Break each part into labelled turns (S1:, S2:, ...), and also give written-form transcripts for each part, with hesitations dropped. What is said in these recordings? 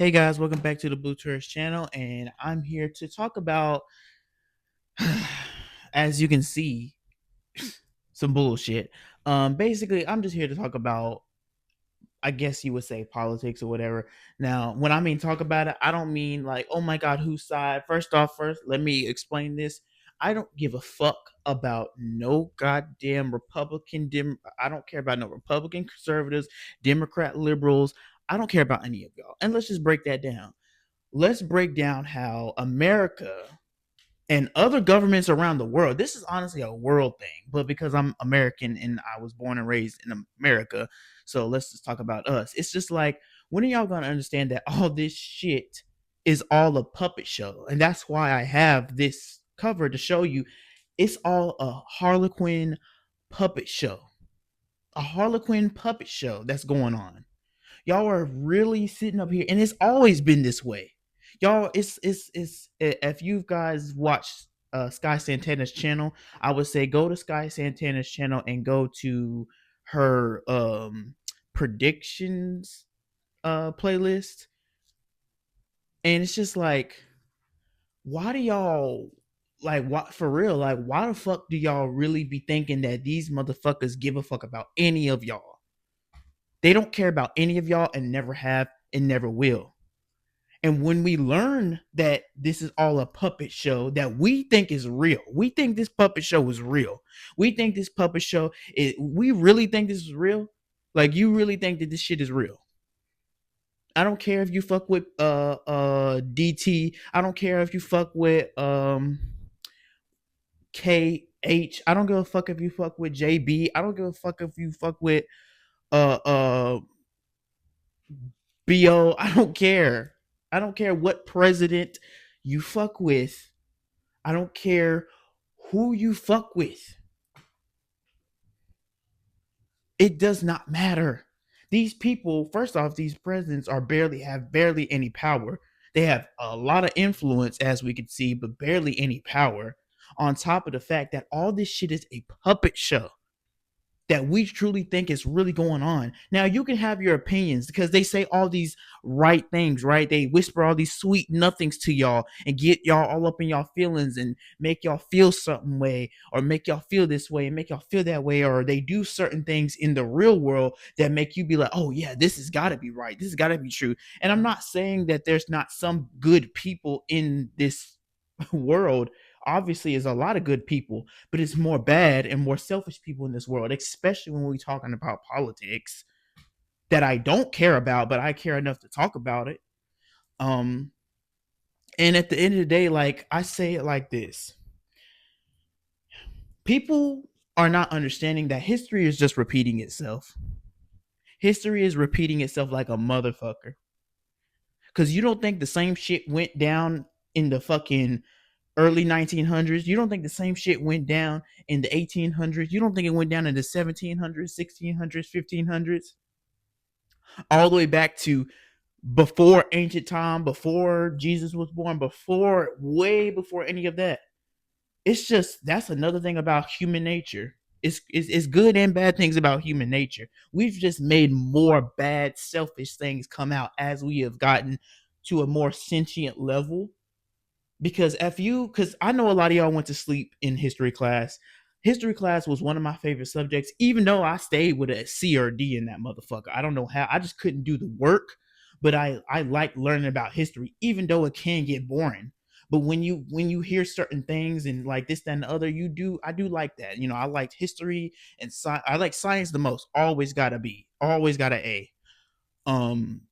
S1: Hey guys, welcome back to the Blue Tourist channel, and I'm here to talk about, as you can see, some bullshit. Basically, I'm just here to talk about, I guess you would say, politics or whatever. Now, when I mean talk about it, I don't mean like, oh my god, whose side? First, let me explain this. I don't give a fuck about no goddamn I don't care about no Republican conservatives, Democrat liberals. I don't care about any of y'all. And let's just break that down. Let's break down how America and other governments around the world, this is honestly a world thing, but because I'm American and I was born and raised in America, so let's just talk about us. It's just like, when are y'all gonna understand that all this shit is all a puppet show? And that's why I have this cover to show you it's all a Harlequin puppet show. A Harlequin puppet show that's going on. Y'all are really sitting up here, and it's always been this way. Y'all, it's if you guys watch Sky Santana's channel, I would say go to Sky Santana's channel and go to her predictions playlist. And it's just like, why do y'all, like, what, for real, like, why the fuck do y'all really be thinking that these motherfuckers give a fuck about any of y'all? They don't care about any of y'all and never have and never will. And when we learn that this is all a puppet show that we think is real, we think this puppet show is real. We think this puppet show we really think this is real. Like, you really think that this shit is real? I don't care if you fuck with DT. I don't care if you fuck with KH. I don't give a fuck if you fuck with JB. I don't give a fuck if you fuck with uh uh BO. I don't care. I don't care what president you fuck with. I don't care who you fuck with. It does not matter. These people, first off, these presidents have barely any power. They have a lot of influence, as we can see, but barely any power. On top of the fact that all this shit is a puppet show that we truly think is really going on. Now, you can have your opinions because they say all these right things, right? They whisper all these sweet nothings to y'all and get y'all all up in y'all feelings and make y'all feel certain way, or make y'all feel this way and make y'all feel that way, or they do certain things in the real world that make you be like, oh yeah, this has got to be right. This has got to be true. And I'm not saying that there's not some good people in this world. Obviously is a lot of good people, but it's more bad and more selfish people in this world, especially when we're talking about politics that I don't care about, but I care enough to talk about it. um and at the end of the day, like, I say it like this: people are not understanding that history is just repeating itself. History is repeating itself like a motherfucker, because you don't think the same shit went down in the fucking early 1900s. You don't think the same shit went down in the 1800s. You don't think it went down in the 1700s, 1600s, 1500s, all the way back to before ancient time, before Jesus was born, before, way before any of that. It's just, that's another thing about human nature. It's good and bad things about human nature. We've just made more bad, selfish things come out as we have gotten to a more sentient level. Because I know a lot of y'all went to sleep in history class. History class was one of my favorite subjects, even though I stayed with a C or D in that motherfucker. I don't know how. I just couldn't do the work, but I like learning about history, even though it can get boring. But when you hear certain things and like this, that, and the other, I do like that. I liked history and I like science the most. Always got a B, always got a A. Um,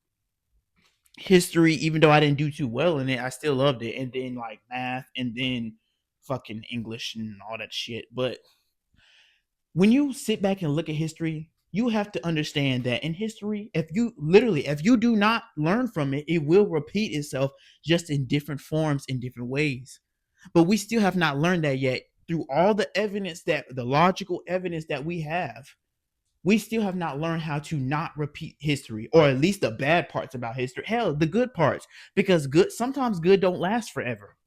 S1: History, even though I didn't do too well in it, I still loved it. And then like math, and then fucking English and all that shit. But when you sit back and look at history, you have to understand that in history, if you do not learn from it, it will repeat itself, just in different forms, in different ways. But we still have not learned that yet. Through all the logical evidence that we have, we still have not learned how to not repeat history, or at least the bad parts about history. Hell, the good parts, because sometimes good don't last forever.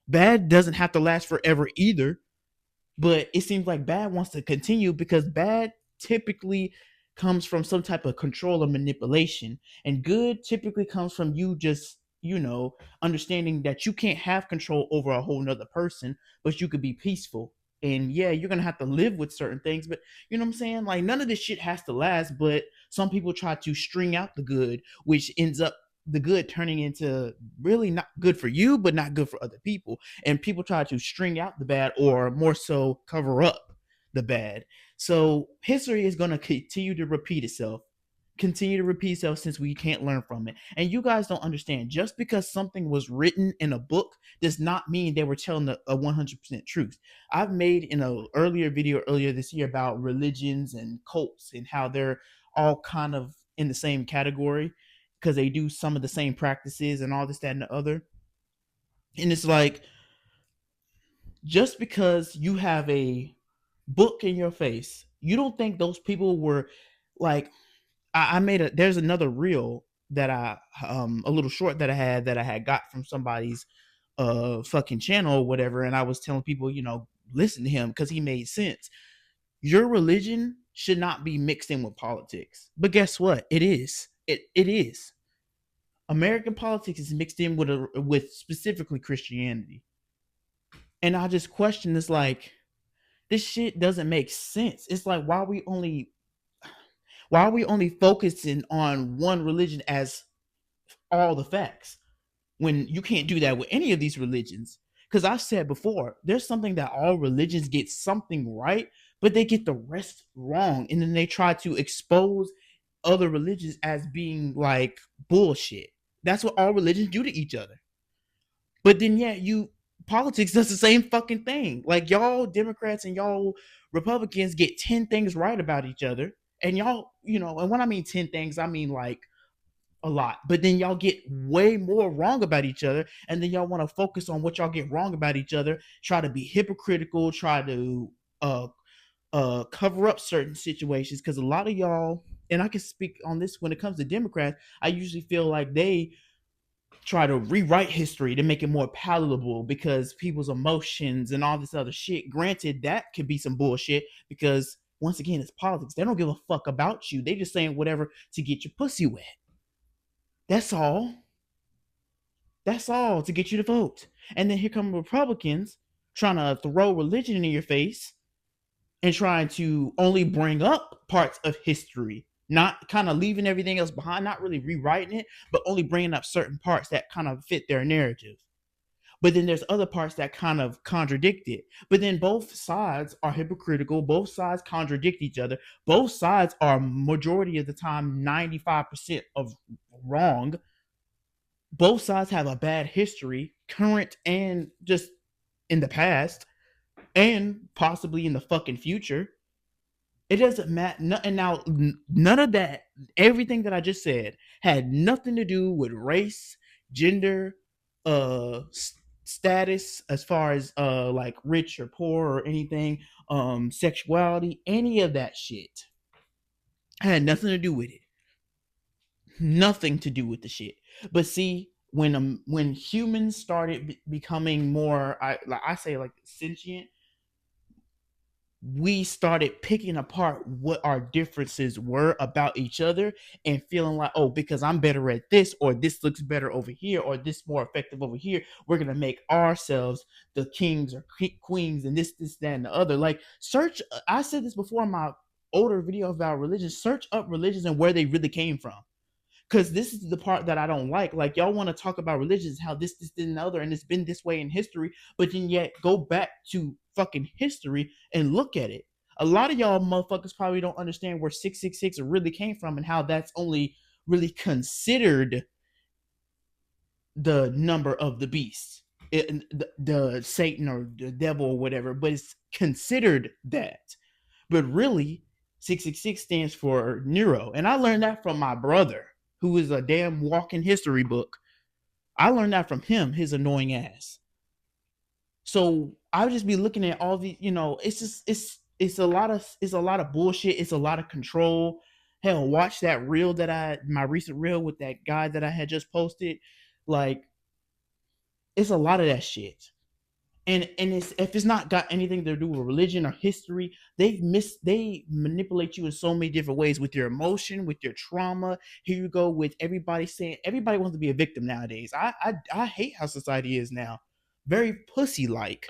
S1: Bad doesn't have to last forever either, but it seems like bad wants to continue, because bad typically comes from some type of control or manipulation, and good typically comes from you just, understanding that you can't have control over a whole nother person, but you could be peaceful. And yeah, you're gonna have to live with certain things, but you know what I'm saying? Like, none of this shit has to last, but some people try to string out the good, which ends up the good turning into really not good for you, but not good for other people. And people try to string out the bad, or more so cover up the bad. So history is going to continue to repeat itself, since we can't learn from it. And you guys don't understand, just because something was written in a book does not mean they were telling a 100% truth. I've made in an earlier video earlier this year about religions and cults and how they're all kind of in the same category because they do some of the same practices and all this, that, and the other. And it's like, just because you have a book in your face, you don't think those people were like, I made there's another reel that a little short that I had got from somebody's fucking channel or whatever, and I was telling people, listen to him because he made sense. Your religion should not be mixed in with politics. But guess what? It is. It is. American politics is mixed in with specifically Christianity. And I just question this, like, this shit doesn't make sense. It's like, why are we only focusing on one religion as all the facts when you can't do that with any of these religions? Because I've said before, there's something that all religions get something right, but they get the rest wrong. And then they try to expose other religions as being like bullshit. That's what all religions do to each other. But then, yeah, politics does the same fucking thing. Like, y'all Democrats and y'all Republicans get 10 things right about each other. And y'all, and when I mean 10 things, I mean like a lot. But then y'all get way more wrong about each other. And then y'all want to focus on what y'all get wrong about each other, try to be hypocritical, try to cover up certain situations. Because a lot of y'all, and I can speak on this when it comes to Democrats, I usually feel like they try to rewrite history to make it more palatable because people's emotions and all this other shit. Granted, that could be some bullshit because, once again, it's politics. They don't give a fuck about you. They just saying whatever to get your pussy wet. That's all. That's all, to get you to vote. And then here come Republicans trying to throw religion in your face and trying to only bring up parts of history, not kind of leaving everything else behind, not really rewriting it, but only bringing up certain parts that kind of fit their narrative. But then there's other parts that kind of contradict it. But then both sides are hypocritical. Both sides contradict each other. Both sides are majority of the time 95% of wrong. Both sides have a bad history, current and just in the past, and possibly in the fucking future. It doesn't matter. And now, none of that, everything that I just said, had nothing to do with race, gender, status, as far as like rich or poor or anything, sexuality, any of that shit. Had nothing to do with it. Nothing to do with the shit. But see, when humans started becoming more, I say, like, sentient, we started picking apart what our differences were about each other and feeling like, oh, because I'm better at this, or this looks better over here, or this more effective over here, we're gonna make ourselves the kings or queens and this, that, and the other. Like, search. I said this before in my older video about religion. Search up religions and where they really came from. Because this is the part that I don't like. Like, y'all want to talk about religions, how this, and the other, and it's been this way in history, but then yet go back to fucking history and look at it. A lot of y'all motherfuckers probably don't understand where 666 really came from and how that's only really considered the number of the beast, the Satan or the devil or whatever, but it's considered that. But really, 666 stands for Nero. And I learned that from my brother, who is a damn walking history book. I learned that from him, his annoying ass. So I would just be looking at all the, it's just it's a lot of bullshit. It's a lot of control. Hell, watch that reel my recent reel with that guy that I had just posted. Like, it's a lot of that shit. And it's if it's not got anything to do with religion or history, they manipulate you in so many different ways with your emotion, with your trauma. Here you go with everybody saying everybody wants to be a victim nowadays. I hate how society is now, very pussy like.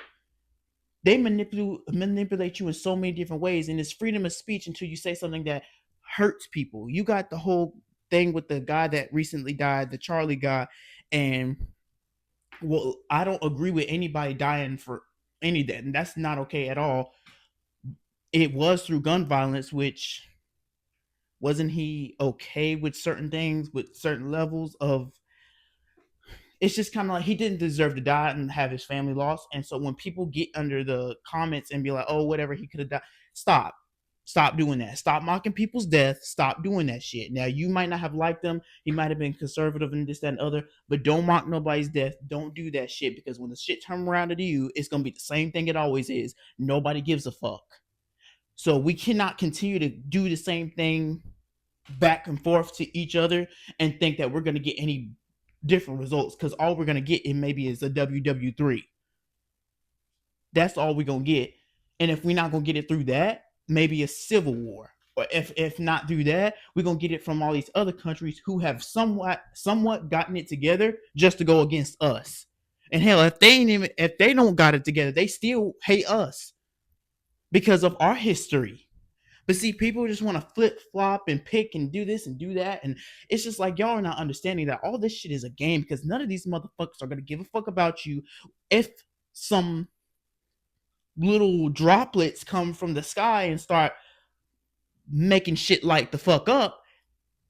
S1: They manipulate you in so many different ways, and it's freedom of speech until you say something that hurts people. You got the whole thing with the guy that recently died, the Charlie guy, and well, I don't agree with anybody dying for any of that, and that's not okay at all. It was through gun violence, which wasn't he okay with certain things, with certain levels of. It's just kind of like he didn't deserve to die and have his family lost. And so when people get under the comments and be like, "Oh, whatever, he could have died," stop. Stop doing that. Stop mocking people's death. Stop doing that shit. Now you might not have liked him. He might have been conservative and this, that, and other, but don't mock nobody's death. Don't do that shit because when the shit turn around to you, it's gonna be the same thing it always is. Nobody gives a fuck. So we cannot continue to do the same thing back and forth to each other and think that we're gonna get any different results because all we're gonna get in maybe is a WW3. That's all we're gonna get. And if we're not gonna get it through that, maybe a civil war. Or if not through that, we're gonna get it from all these other countries who have somewhat gotten it together just to go against us. And hell, if they don't got it together, they still hate us because of our history. But see, people just want to flip flop and pick and do this and do that. And it's just like y'all are not understanding that all this shit is a game because none of these motherfuckers are gonna give a fuck about you if some little droplets come from the sky and start making shit light the fuck up.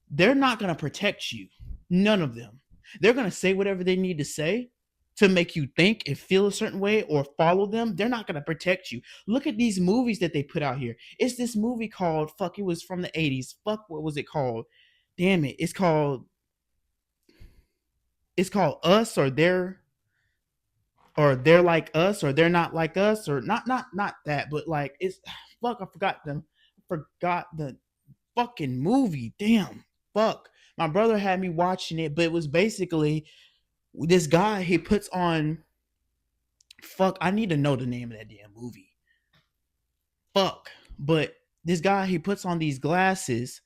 S1: They're not gonna protect you. None of them. They're gonna say whatever they need to say to make you think and feel a certain way or follow them. They're not gonna protect you. Look at these movies that they put out here. It's this movie called fuck. It was from the 80s. Fuck, what was it called? Damn it. It's called Us or they're like us or they're not like us or not that, but like it's fuck. I forgot the fucking movie. Damn, fuck. My brother had me watching it, but it was basically this guy. He puts on fuck. I need to know the name of that damn movie. Fuck, but this guy he puts on these glasses.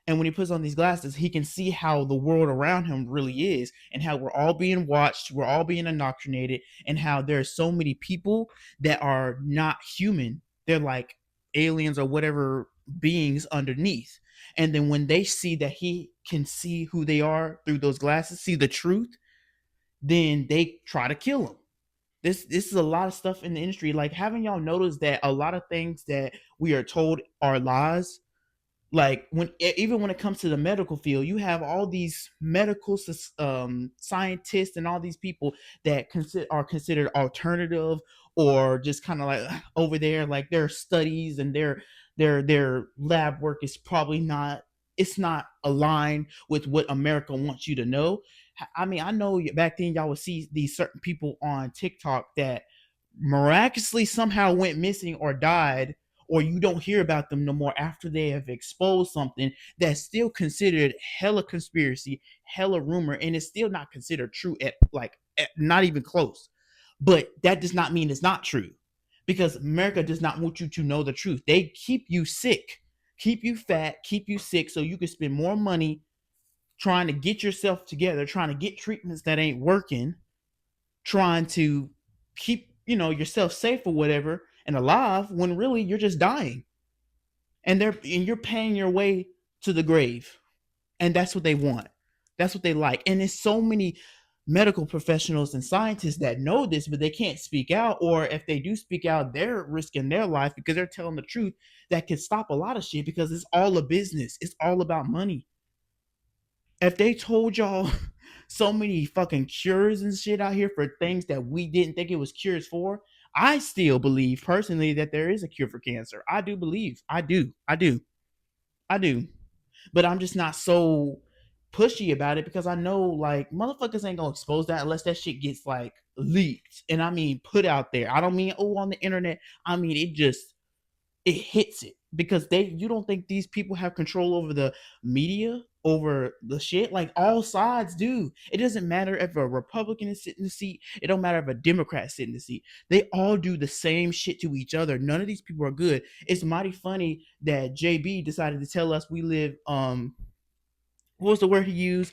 S1: And when he puts on these glasses, he can see how the world around him really is and how we're all being watched, we're all being indoctrinated, and how there's so many people that are not human. They're like aliens or whatever beings underneath. And then when they see that he can see who they are through those glasses, see the truth, then they try to kill him. This is a lot of stuff in the industry. Like, haven't y'all noticed that a lot of things that we are told are lies, like even when it comes to the medical field, you have all these medical scientists and all these people that are considered alternative or just kind of like over there, like their studies and their lab work is probably not, it's not aligned with what America wants you to know. I mean, I know back then y'all would see these certain people on TikTok that miraculously somehow went missing or died, or you don't hear about them no more after they have exposed something that's still considered hella conspiracy, hella rumor, and it's still not considered true not even close. But that does not mean it's not true because America does not want you to know the truth. They keep you sick, keep you fat, keep you sick so you can spend more money trying to get yourself together, trying to get treatments that ain't working, trying to keep yourself safe or whatever and alive when really you're just dying, and you're paying your way to the grave. And that's what they want, that's what they like. And there's so many medical professionals and scientists that know this, but they can't speak out, or if they do speak out, they're risking their life because they're telling the truth that can stop a lot of shit because it's all a business, it's all about money. If they told y'all so many fucking cures and shit out here for things that we didn't think it was cures for, I still believe personally that there is a cure for cancer. I do believe. I do. I do. I do. But I'm just not so pushy about it because I know like motherfuckers ain't gonna expose that unless that shit gets like leaked. And I mean put out there. I don't mean on the internet. I mean it hits it because you don't think these people have control over the media? over the shit. Like all sides do. It doesn't matter if a Republican is sitting in the seat. It don't matter if a Democrat is sitting in the seat. They all do the same shit to each other. None of these people are good. It's mighty funny that JB decided to tell us we live what was the word he used?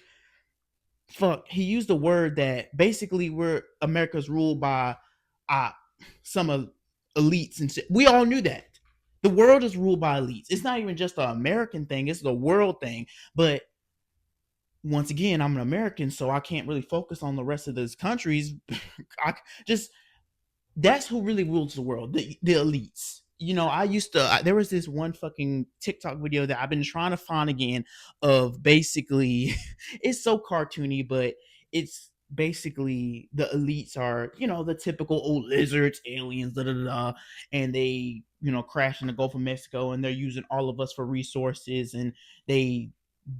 S1: Fuck, he used the word that basically we're America's ruled by uh some elites and shit. We all knew that. The world is ruled by elites. It's not even just an American thing, it's the world thing. But once again, I'm an American, so I can't really focus on the rest of those countries. I just that's who really rules the world, the elites. You know, I used to there was this one fucking TikTok video that I've been trying to find again of basically it's so cartoony, but it's basically the elites are, you know, the typical old lizards, aliens, da da da, and they, you know, crash in the Gulf of Mexico and they're using all of us for resources and they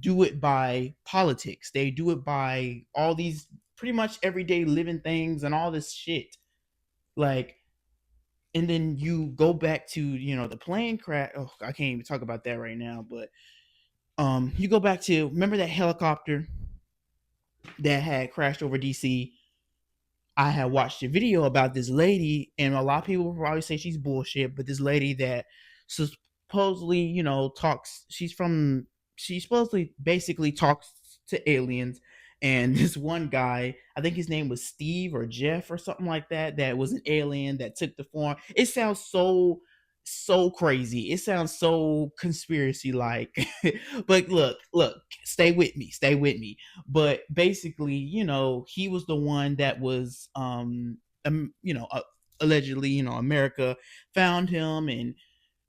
S1: do it by politics. They do it by all these pretty much everyday living things and all this shit. Like, and then you go back to, you know, the plane crash. Oh, I can't even talk about that right now. But you go back to, remember that helicopter that had crashed over DC? I had watched a video about this lady, and a lot of people will probably say she's bullshit, but this lady that supposedly, you know, talks, she supposedly basically talks to aliens. And this one guy, I think his name was Steve or Jeff or something like that, that was an alien that took the form. It sounds so crazy. It sounds so conspiracy like. But look, stay with me. But basically, you know, he was the one that was you know, allegedly, you know, America found him, and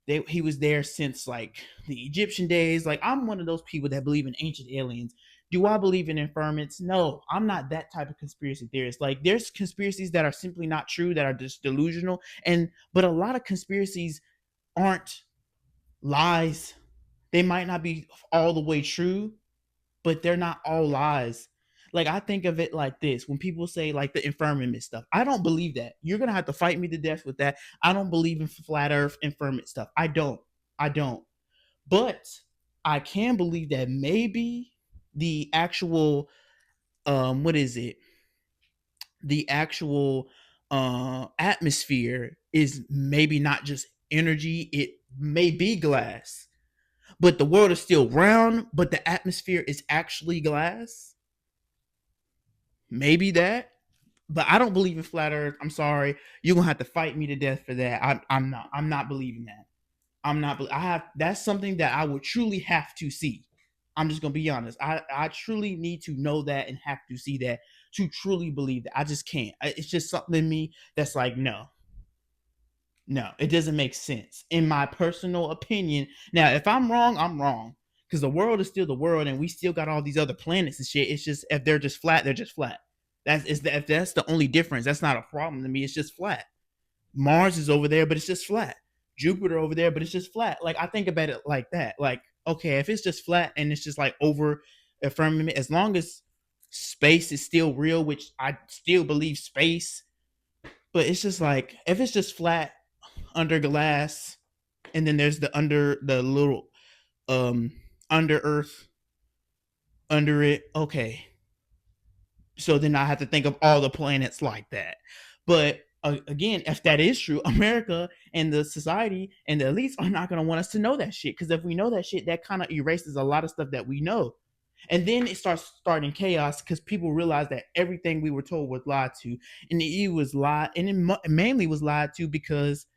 S1: he was there since like the Egyptian days. Like, I'm one of those people that believe in ancient aliens. Do I believe in informants? No, I'm not that type of conspiracy theorist. Like, there's conspiracies that are simply not true, that are just delusional, and but a lot of conspiracies aren't lies. They might not be all the way true, but they're not all lies. Like, I think of it like this: when people say like the infirmament stuff, I don't believe that. You're gonna have to fight me to death with that. I don't believe in flat Earth infirmament stuff. I don't. But I can believe that maybe the actual what is it? The actual atmosphere is maybe not just energy. It may be glass, but the world is still round, but the atmosphere is actually glass. Maybe that. But I don't believe in flat earth. I'm sorry. You're gonna have to fight me to death for that. I'm not believing that. I'm not I have That's something that I would truly have to see. I'm just gonna be honest. I truly need to know that and have to see that to truly believe that. I just can't. It's just something in me that's like, no, no, it doesn't make sense in my personal opinion. Now, if I'm wrong, I'm wrong, because the world is still the world, and we still got all these other planets and shit. It's just if they're just flat, they're just flat. If that's the only difference, that's not a problem to me. It's just flat. Mars is over there, but it's just flat. Jupiter over there, but it's just flat. Like, I think about it like that. Like, okay, if it's just flat and it's just like over a firmament, as long as space is still real, which I still believe space, but it's just like if it's just flat under glass, and then there's the little um under earth under it. Okay, so then I have to think of all the planets like that. But again, if that is true, America and the society and the elites are not going to want us to know that shit, because if we know that shit, that kind of erases a lot of stuff that we know. And then it starting chaos because people realize that everything we were told was lied to, and it was lied, and it mainly was lied to because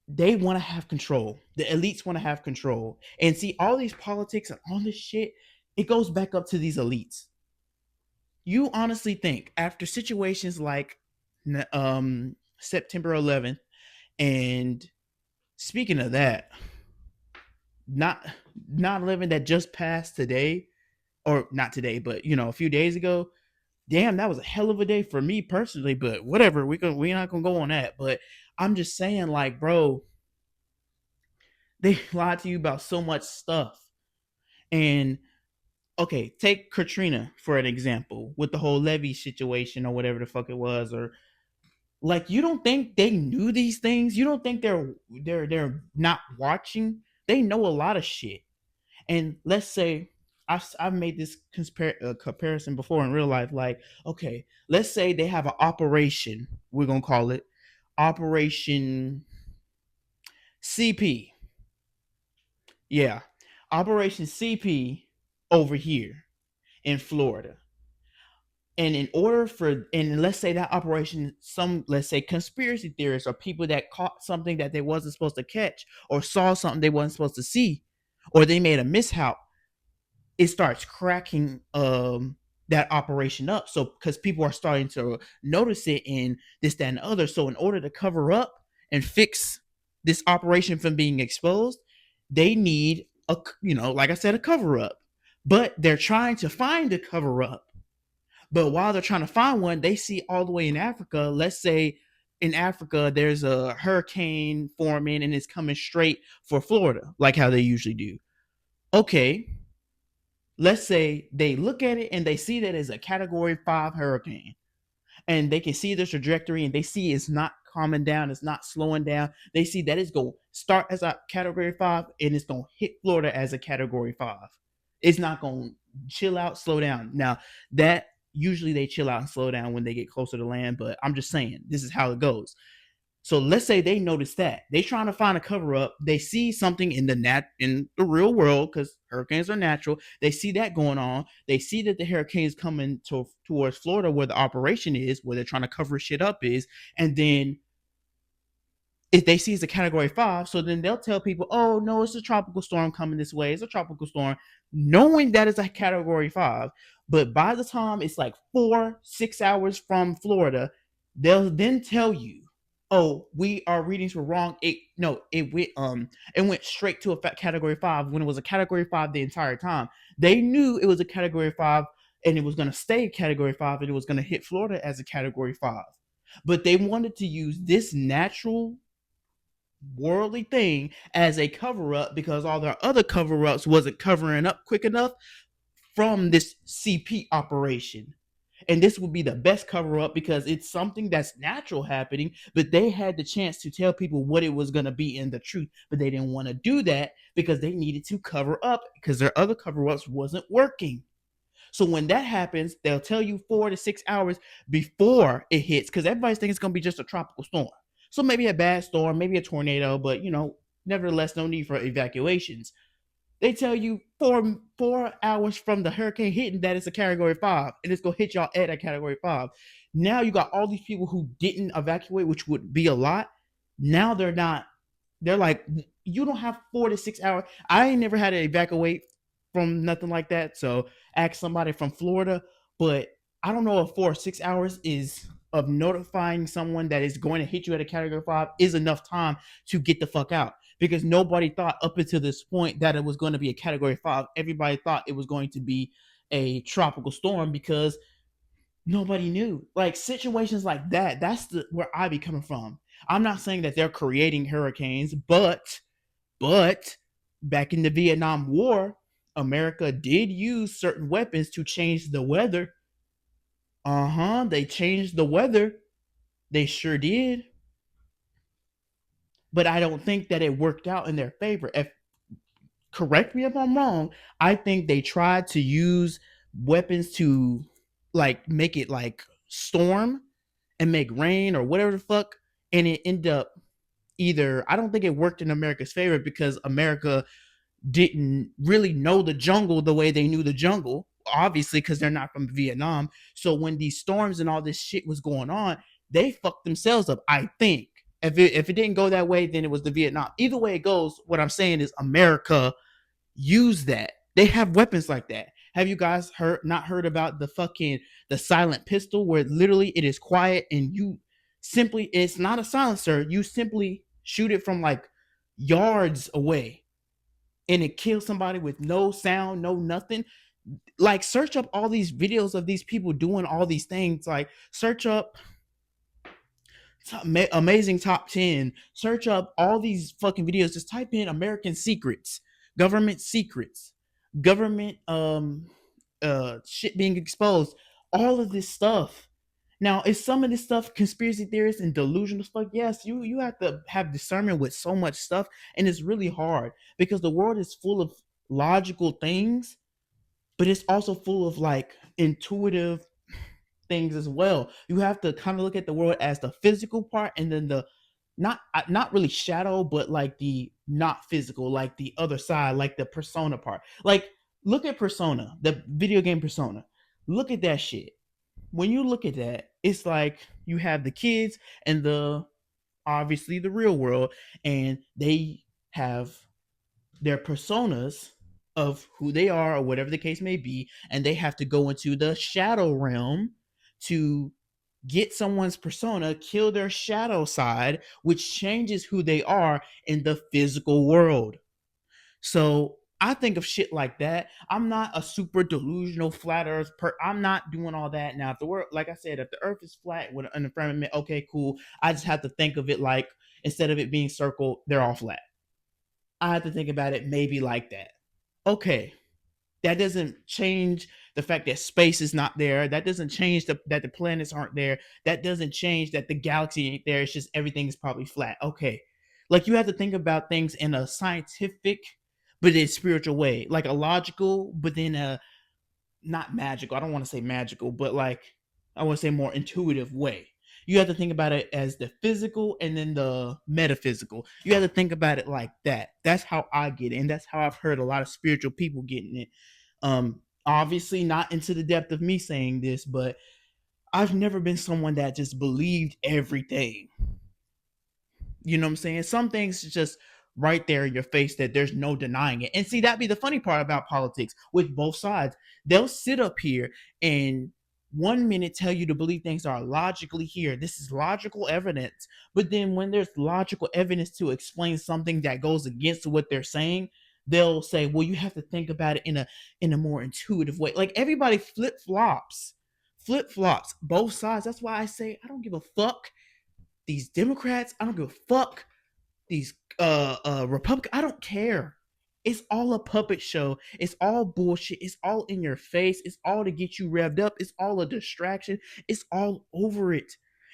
S1: they want to have control. The elites want to have control. And see, all these politics and all this shit, it goes back up to these elites. You honestly think after situations like September 11th, and speaking of that, not 9/11 that just passed today, or not today, but you know, a few days ago. Damn, that was a hell of a day for me personally. But whatever, we're not gonna go on that. But I'm just saying, like, bro, they lied to you about so much stuff. And okay, take Katrina for an example with the whole levee situation or whatever the fuck it was, or like, you don't think they knew these things? You don't think they're not watching? They know a lot of shit. And let's say I've made this comparison before in real life. Like, okay, let's say they have an operation. We're gonna call it Operation CP. Yeah, Operation CP over here in Florida. And in order for, and let's say that operation, some, let's say conspiracy theorists or people that caught something that they wasn't supposed to catch, or saw something they wasn't supposed to see, or they made a mishap, it starts cracking that operation up. So because people are starting to notice it and this, that, and the other. So in order to cover up and fix this operation from being exposed, they need a, like I said, a cover up. But they're trying to find a cover up. But while they're trying to find one, they see all the way in Africa. Let's say in Africa, there's a hurricane forming and it's coming straight for Florida, like how they usually do. Okay, let's say they look at it and they see that it's a category 5 hurricane, and they can see the trajectory and they see it's not calming down, it's not slowing down. They see that it's going to start as a category 5 and it's going to hit Florida as a category 5. It's not going to chill out, slow down. Now, that usually they chill out and slow down when they get closer to land, but I'm just saying this is how it goes. So let's say they notice that they trying to find a cover up. They see something in the real world, because hurricanes are natural. They see that going on. They see that the hurricane is coming towards Florida, where the operation is, where they're trying to cover shit up is, and then if they see it's a category 5, so then they'll tell people, oh no, it's a tropical storm coming this way. It's a tropical storm, knowing that it's a category 5. But by the time it's like 4-6 hours from Florida, they'll then tell you, oh, our readings were wrong. It went straight to a category 5 when it was a category 5 the entire time. They knew it was a category 5 and it was going to stay category 5 and it was going to hit Florida as a category 5. But they wanted to use this natural worldly thing as a cover up, because all their other cover ups wasn't covering up quick enough from this CP operation. And this would be the best cover up because it's something that's natural happening, but they had the chance to tell people what it was going to be in the truth, but they didn't want to do that because they needed to cover up because their other cover ups wasn't working. So when that happens, they'll tell you 4 to 6 hours before it hits, because everybody's thinking it's going to be just a tropical storm. So maybe a bad storm, maybe a tornado, but nevertheless, no need for evacuations. They tell you 4 hours from the hurricane hitting that it's a category 5 and it's gonna hit y'all at a category 5. Now you got all these people who didn't evacuate, which would be a lot. Now they're not. They're like, you don't have 4 to 6 hours. I ain't never had to evacuate from nothing like that. So ask somebody from Florida, but I don't know if 4 or 6 hours is of notifying someone that is going to hit you at a category 5 is enough time to get the fuck out, because nobody thought up until this point that it was going to be a category 5. Everybody thought it was going to be a tropical storm because nobody knew. Like situations like that, that's where I be coming from. I'm not saying that they're creating hurricanes, but back in the Vietnam War, America did use certain weapons to change the weather. They changed the weather. They sure did. But I don't think that it worked out in their favor. If correct me if I'm wrong, I think they tried to use weapons to like make it like storm and make rain or whatever the fuck, and it ended up either, I don't think it worked in America's favor because America didn't really know the jungle the way they knew the jungle, obviously, because they're not from Vietnam. So when these storms and all this shit was going on, they fucked themselves up, I think. If it didn't go that way, then it was the Vietnam. Either way it goes, what I'm saying is America used that. They have weapons like that. Have you guys not heard about the silent pistol, where literally it is quiet and you simply, it's not a silencer, you simply shoot it from like yards away and it kills somebody with no sound, no nothing. Like search up all these videos of these people doing all these things. Like search up amazing top 10. Search up all these fucking videos. Just type in American secrets, government secrets, government shit being exposed, all of this stuff. Now, is some of this stuff conspiracy theorists and delusional stuff? Yes, you have to have discernment with so much stuff, and it's really hard because the world is full of logical things, but it's also full of like intuitive things as well. You have to kind of look at the world as the physical part, and then the not really shadow, but like the not physical, like the other side, like the persona part. Like look at Persona, the video game Persona. Look at that shit. When you look at that, it's like you have the kids and the obviously the real world, and they have their personas of who they are or whatever the case may be, and they have to go into the shadow realm to get someone's persona, kill their shadow side, which changes who they are in the physical world. So I think of shit like that. I'm not a super delusional flat earth I'm not doing all that. Now if the world, like I said, if the earth is flat with an firmament, okay, cool. I just have to think of it like instead of it being circle, they're all flat. I have to think about it maybe like that. Okay, that doesn't change the fact that space is not there. That doesn't change that the planets aren't there. That doesn't change that the galaxy ain't there. It's just everything is probably flat. Okay, like you have to think about things in a scientific, but in a spiritual way, like a logical, but then a not magical. I don't want to say magical, but like I want to say more intuitive way. You have to think about it as the physical and then the metaphysical. You have to think about it like that. That's how I get it, and that's how I've heard a lot of spiritual people getting it. Obviously not into the depth of me saying this, but I've never been someone that just believed everything. You know what I'm saying? Some things just right there in your face that there's no denying it. And see, that'd be the funny part about politics with both sides. They'll sit up here and 1 minute tell you to believe things are logically here. This is logical evidence. But then when there's logical evidence to explain something that goes against what they're saying, they'll say, well, you have to think about it in a more intuitive way. Like everybody flip flops. Flip flops, both sides. That's why I say I don't give a fuck these Democrats. I don't give a fuck these Republicans. I don't care. It's all a puppet show. It's all bullshit. It's all in your face. It's all to get you revved up. It's all a distraction. It's all over it.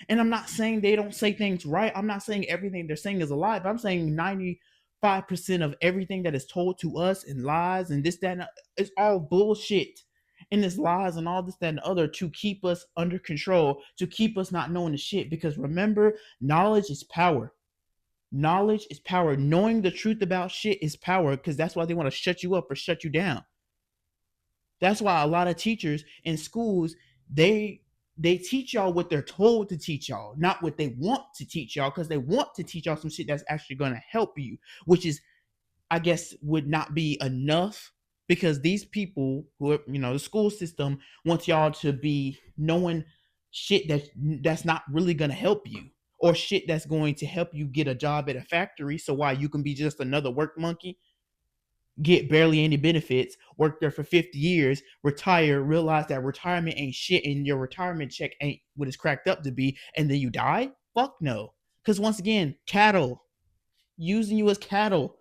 S1: And I'm not saying they don't say things right. I'm not saying everything they're saying is a lie, but I'm saying 95% of everything that is told to us and lies and this, that, and it's all bullshit. And it's lies and all this, that, and the other to keep us under control, to keep us not knowing the shit. Because remember, knowledge is power. Knowledge is power. Knowing the truth about shit is power because that's why they want to shut you up or shut you down. That's why a lot of teachers in schools, they teach y'all what they're told to teach y'all, not what they want to teach y'all, because they want to teach y'all some shit that's actually going to help you, which is, I guess, would not be enough because these people who are, the school system wants y'all to be knowing shit that's not really going to help you or shit that's going to help you get a job at a factory. So why you can be just another work monkey, get barely any benefits, work there for 50 years, retire, realize that retirement ain't shit and your retirement check ain't what it's cracked up to be, and then you die? Fuck no. Because once again, cattle, using you as cattle.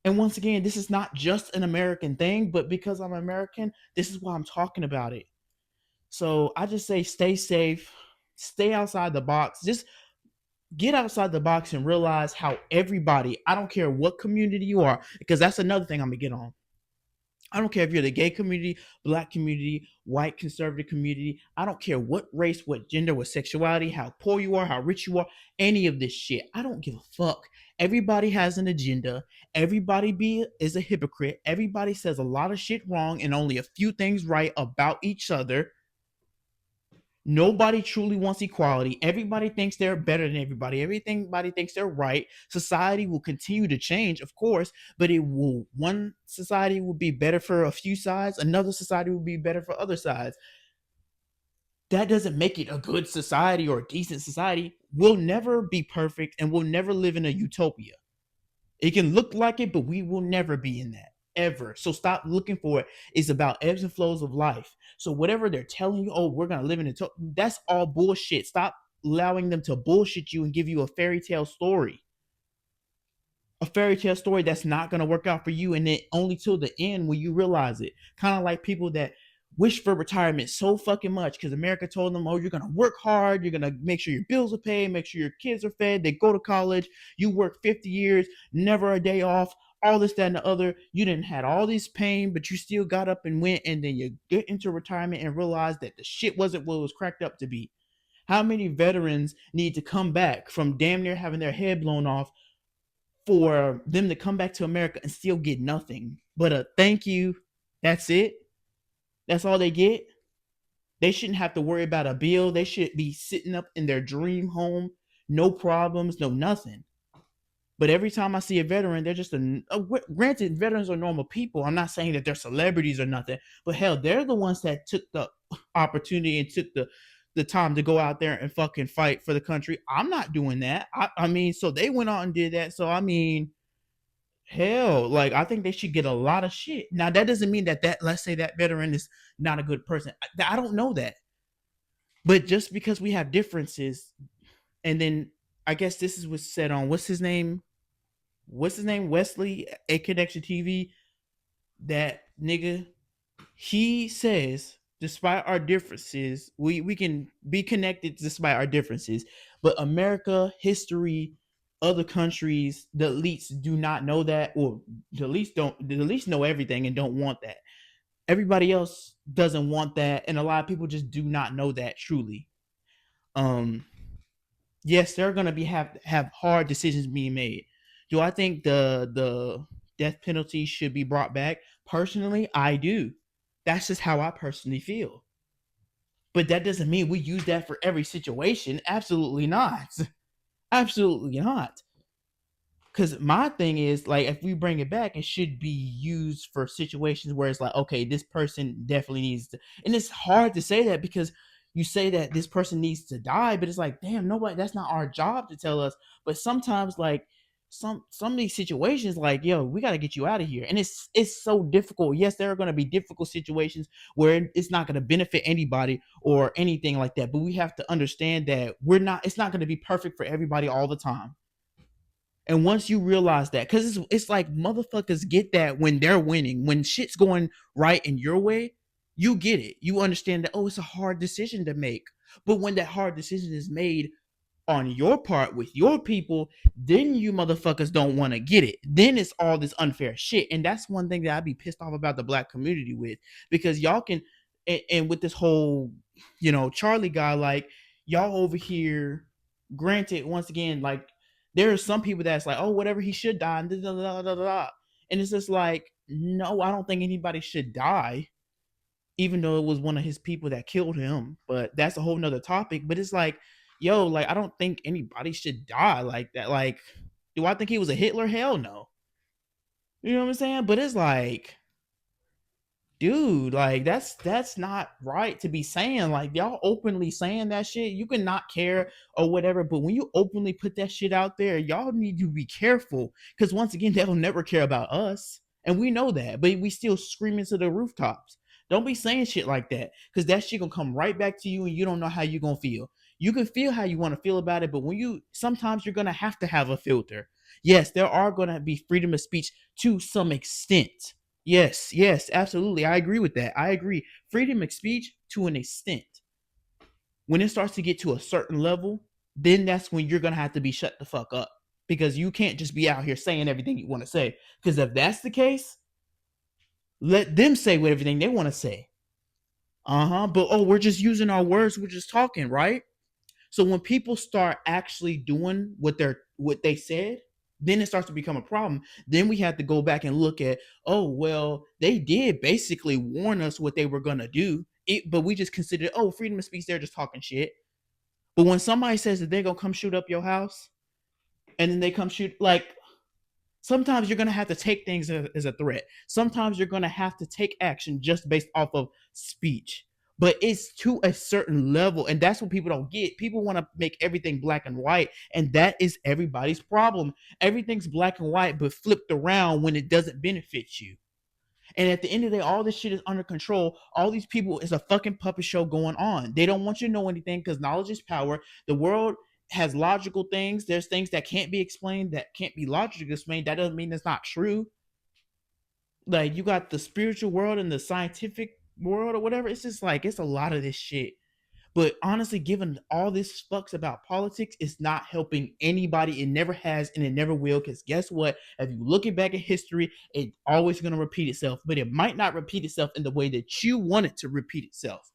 S1: And once again, this is not just an American thing, but because I'm American, this is why I'm talking about it. So I just say stay safe, stay outside the box. Just get outside the box and realize how everybody, I don't care what community you are, because that's another thing I'm gonna get on. I don't care if you're the gay community, black community, white conservative community. I don't care what race, what gender, what sexuality, how poor you are, how rich you are, any of this shit. I don't give a fuck. Everybody has an agenda. Everybody is a hypocrite. Everybody says a lot of shit wrong and only a few things right about each other. Nobody truly wants equality. Everybody thinks they're better than everybody. Everybody thinks they're right. Society will continue to change, of course, but it will. One society will be better for a few sides. Another society will be better for other sides. That doesn't make it a good society or a decent society. We'll never be perfect and we'll never live in a utopia. It can look like it, but we will never be in that ever. So stop looking for it. It's about ebbs and flows of life. So whatever they're telling you, oh, we're gonna live in that's all bullshit. Stop allowing them to bullshit you and give you a fairy tale story. A fairy tale story that's not gonna work out for you, and then only till the end will you realize it. Kind of like people that wish for retirement so fucking much because America told them, oh, you're gonna work hard, you're gonna make sure your bills are paid, make sure your kids are fed, they go to college, you work 50 years, never a day off, all this, that, and the other. You didn't had all this pain, but you still got up and went, and then you get into retirement and realize that the shit wasn't what it was cracked up to be. How many veterans need to come back from damn near having their head blown off for them to come back to America and still get nothing but a thank you? That's it. That's all they get. They shouldn't have to worry about a bill. They should be sitting up in their dream home, no problems, no nothing. But every time I see a veteran, they're just granted, veterans are normal people. I'm not saying that they're celebrities or nothing, but hell, they're the ones that took the opportunity and took the time to go out there and fucking fight for the country. I'm not doing that. I mean, so they went out and did that. So I mean, hell, like I think they should get a lot of shit. Now that doesn't mean that let's say that veteran is not a good person. I don't know that, but just because we have differences, and then I guess this is what's said on what's his name, Wesley, A Connection TV, that nigga, he says, despite our differences, we can be connected despite our differences. But America, history, other countries, the elites do not know that, or the elites know everything and don't want that. Everybody else doesn't want that, and a lot of people just do not know that truly. Um, yes, there are gonna be have hard decisions being made. Do I think the death penalty should be brought back? Personally, I do. That's just how I personally feel. But that doesn't mean we use that for every situation. Absolutely not. Absolutely not. Because my thing is, like, if we bring it back, it should be used for situations where it's like, okay, this person definitely needs to. And it's hard to say that because you say that this person needs to die, but it's like, damn, nobody. That's not our job to tell us. But sometimes, like, some of these situations, like, yo, we got to get you out of here, and it's so difficult. Yes, there are going to be difficult situations where it's not going to benefit anybody or anything like that. But we have to understand that we're not. It's not going to be perfect for everybody all the time. And once you realize that, because it's like motherfuckers get that when they're winning, when shit's going right in your way, you get it. You understand that, oh, it's a hard decision to make. But when that hard decision is made on your part with your people, then you motherfuckers don't want to get it. Then it's all this unfair shit. And that's one thing that I'd be pissed off about the black community with, because y'all can, and with this whole, Charlie guy, like, y'all over here, granted, once again, like, there are some people that's like, oh, whatever, he should die, and da, da, da, da, da. And it's just like, no, I don't think anybody should die, even though it was one of his people that killed him. But that's a whole nother topic. But it's like, yo, like, I don't think anybody should die like that. Like, do I think he was a Hitler? Hell no. You know what I'm saying? But it's like, dude, like, that's not right to be saying. Like, y'all openly saying that shit. You can not care or whatever, but when you openly put that shit out there, y'all need to be careful, because once again, they'll never care about us, and we know that, but we still screaming to the rooftops. Don't be saying shit like that, because that shit gonna come right back to you, and you don't know how you gonna feel. You can feel how you want to feel about it, but when you sometimes you're gonna have to have a filter. Yes, there are gonna be freedom of speech to some extent. Yes, yes, absolutely. I agree with that. I agree. Freedom of speech to an extent. When it starts to get to a certain level, then that's when you're going to have to be shut the fuck up, because you can't just be out here saying everything you want to say. Because if that's the case, let them say what everything they want to say. Uh-huh. But oh, we're just using our words, we're just talking, right? So when people start actually doing what they said, then it starts to become a problem. Then we have to go back and look at, oh well, they did basically warn us what they were gonna do. But we just considered, oh, freedom of speech, they're just talking shit. But when somebody says that they're gonna come shoot up your house, and then they come shoot, like, sometimes you're going to have to take things as a threat. Sometimes you're going to have to take action just based off of speech. But it's to a certain level, and that's what people don't get. People want to make everything black and white, and that is everybody's problem. Everything's black and white, but flipped around when it doesn't benefit you. And at the end of the day, all this shit is under control. All these people is a fucking puppet show going on. They don't want you to know anything, because knowledge is power. The world has logical things. There's things that can't be explained, that can't be logically explained. That doesn't mean it's not true. Like, you got the spiritual world and the scientific world or whatever. It's just like, it's a lot of this shit. But honestly, given all this fucks about politics, it's not helping anybody. It never has and it never will. Because guess what? If you look back at history, it's always going to repeat itself. But it might not repeat itself in the way that you want it to repeat itself.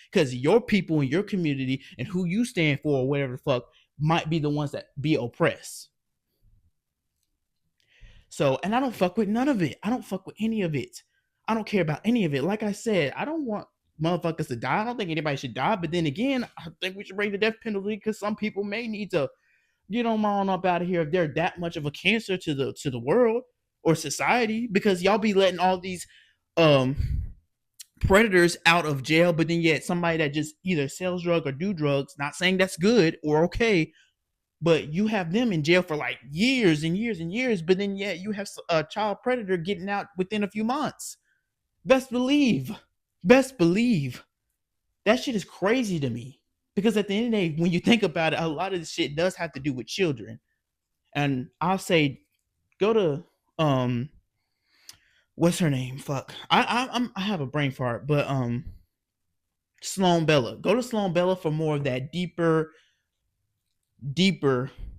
S1: Because your people in your community and who you stand for or whatever the fuck might be the ones that be oppressed. So, and I don't fuck with none of it. I don't fuck with any of it. I don't care about any of it. Like I said, I don't want motherfuckers to die. I don't think anybody should die. But then again, I think we should bring the death penalty because some people may need to get on up out of here if they're that much of a cancer to the world or society. Because y'all be letting all these um predators out of jail, but then yet somebody that just either sells drugs or do drugs, not saying that's good or okay, but you have them in jail for like years and years and years, but then yet you have a child predator getting out within a few months. Best believe, best believe. That shit is crazy to me. Because at the end of the day, when you think about it, a lot of this shit does have to do with children. And I'll say, go to what's her name? Fuck. I have a brain fart, but Sloan Bella. Go to Sloan Bella for more of that deeper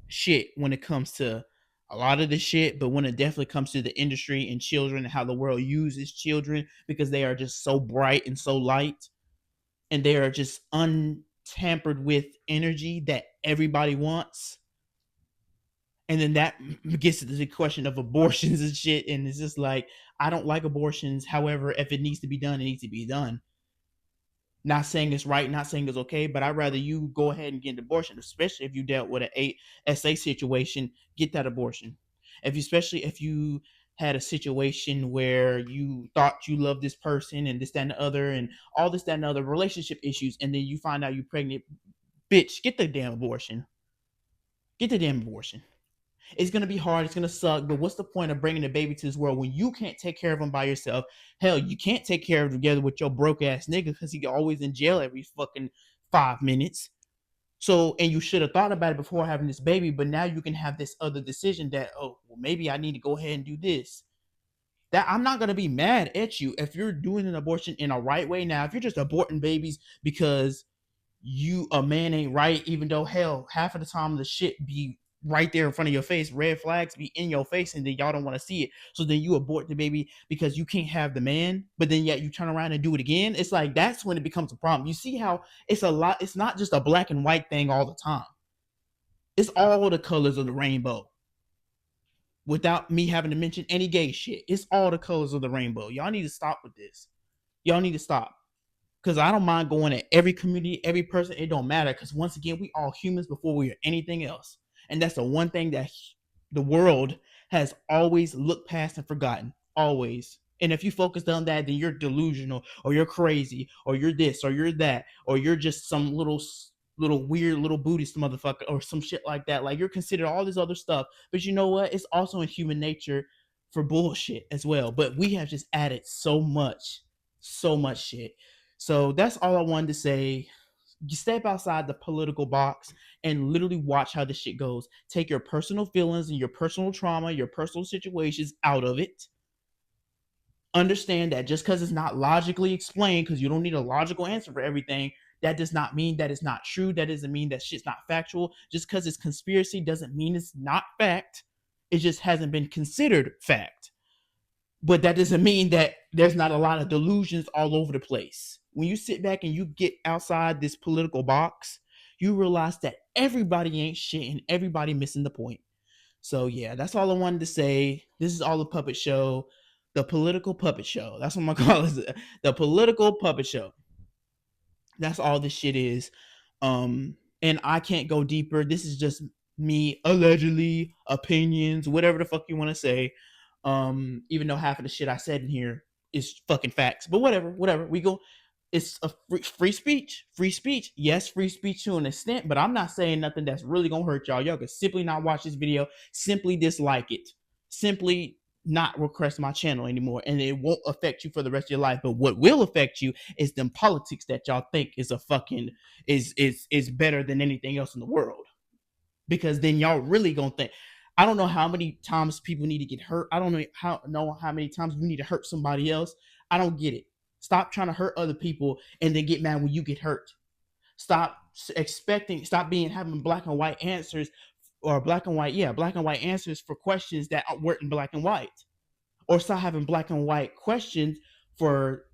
S1: shit when it comes to a lot of the shit, but when it definitely comes to the industry and children and how the world uses children because they are just so bright and so light and they are just untampered with energy that everybody wants. And then that gets to the question of abortions and shit. And it's just like, I don't like abortions. However, if it needs to be done, it needs to be done. Not saying it's right, not saying it's okay, but I'd rather you go ahead and get an abortion, especially if you dealt with an SA situation, get that abortion. Especially if you had a situation where you thought you loved this person and this, that, and the other, and all this, that, and the other relationship issues, and then you find out you're pregnant, bitch, get the damn abortion. Get the damn abortion. It's gonna be hard. It's gonna suck. But what's the point of bringing a baby to this world when you can't take care of them by yourself? Hell, you can't take care of them together with your broke ass nigga because he always in jail every fucking 5 minutes. So, and you should have thought about it before having this baby. But now you can have this other decision that, oh, well, maybe I need to go ahead and do this. That I'm not gonna be mad at you if you're doing an abortion in a right way. Now, if you're just aborting babies because you a man ain't right, even though hell, half of the time the shit be right there in front of your face, red flags be in your face, and then y'all don't want to see it. So then you abort the baby because you can't have the man, but then yet you turn around and do it again. It's like that's when it becomes a problem. You see how it's a lot, it's not just a black and white thing all the time. It's all the colors of the rainbow. Without me having to mention any gay shit. It's all the colors of the rainbow. Y'all need to stop with this. Y'all need to stop. Because I don't mind going at every community, every person. It don't matter. Because once again, we all humans before we are anything else. And that's the one thing that the world has always looked past and forgotten. Always. And if you focus on that, then you're delusional or you're crazy or you're this or you're that or you're just some little weird little Buddhist motherfucker or some shit like that. Like you're considered all this other stuff. But you know what? It's also in human nature for bullshit as well. But we have just added so much shit. So that's all I wanted to say. You step outside the political box and literally watch how this shit goes. Take your personal feelings and your personal trauma, your personal situations out of it. Understand that just because it's not logically explained, because you don't need a logical answer for everything, that does not mean that it's not true. That doesn't mean that shit's not factual. Just because it's conspiracy doesn't mean it's not fact. It just hasn't been considered fact. But that doesn't mean that there's not a lot of delusions all over the place. When you sit back and you get outside this political box, you realize that everybody ain't shit and everybody missing the point. So yeah, that's all I wanted to say. This is all a puppet show, the political puppet show. That's what I'm gonna call it, the political puppet show. That's all this shit is. And I can't go deeper. This is just me allegedly opinions, whatever the fuck you want to say. Even though half of the shit I said in here is fucking facts, but whatever. We go. It's a free speech, free speech. Yes, free speech to an extent, but I'm not saying nothing that's really gonna hurt y'all. Y'all can simply not watch this video, simply dislike it, simply not request my channel anymore, and it won't affect you for the rest of your life. But what will affect you is them politics that y'all think is a fucking is better than anything else in the world. Because then y'all really gonna think. I don't know how many times people need to get hurt. I don't know how many times you need to hurt somebody else. I don't get it. Stop trying to hurt other people and then get mad when you get hurt. Stop being having black and white answers, or black and white answers for questions that weren't in black and white, or start having black and white questions for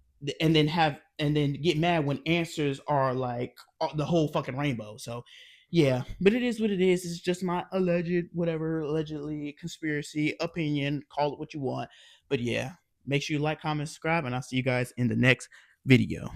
S1: and then get mad when answers are like the whole fucking rainbow. So yeah, but it is what it is. It's just my allegedly conspiracy opinion. Call it what you want. But yeah, make sure you like, comment, subscribe, and I'll see you guys in the next video.